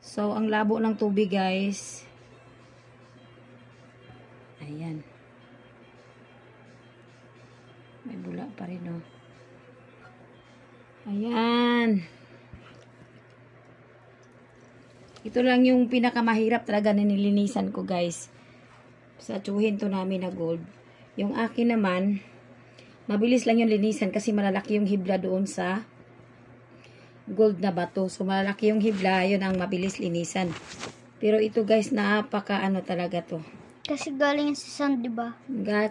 So, ang labo ng tubig, guys. Ayan. May bula pa rin, oh. Ayan. Ito lang yung pinakamahirap talaga na nilinisan ko, guys. Sa tsuhin to namin na gold. Yung akin naman, mabilis lang yung linisan kasi malalaki yung hibla doon sa gold na bato. So, malalaki yung hibla, yun ang mabilis linisan. Pero ito, guys, napaka ano talaga to. Kasi galing sa sand, di ba?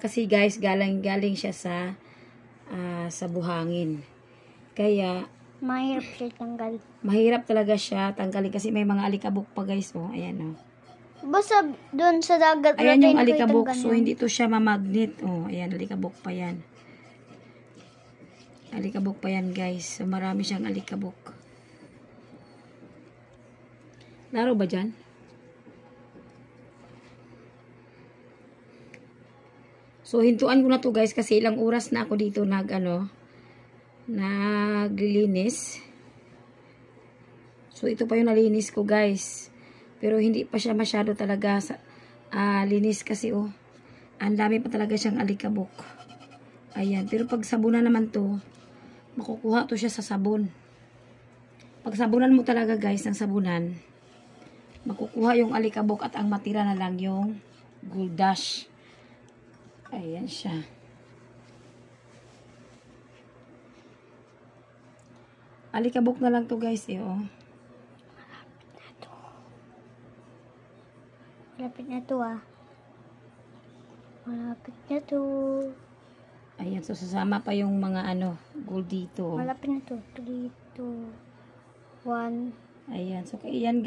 Kasi, guys, galing siya sa buhangin. Kaya, Mahirap siya tanggal. mahirap talaga siya tanggalin kasi may mga alikabok pa, guys. Oh, ayan, oh. Basta doon sa dagat. Ayan yung alikabok. So, hindi to siya mamagnet. Oh, ayan, alikabok pa yan. Alikabok pa yan, guys. So, marami siyang alikabok. Laro ba dyan? So, hintuan ko na to, guys, kasi ilang oras na ako dito naglinis. So, ito pa yung nalinis ko, guys. Pero hindi pa siya masyado talaga linis kasi, oh. Ang dami pa talaga siyang alikabok. Ayan. Pero pag sabunan naman to, makukuha to siya sa sabon. Pag sabunan mo talaga, guys, ng sabunan, makukuha yung alikabok at ang matira na lang yung gold dust. Ayan siya. Alikabok na lang to, guys, eh, oh. Malapit na to, ah. Malapit na to. Ayan, so sasama pa yung mga gold dito. Malapit na to. 3, 2, 1. Ayan, so ayan, guys.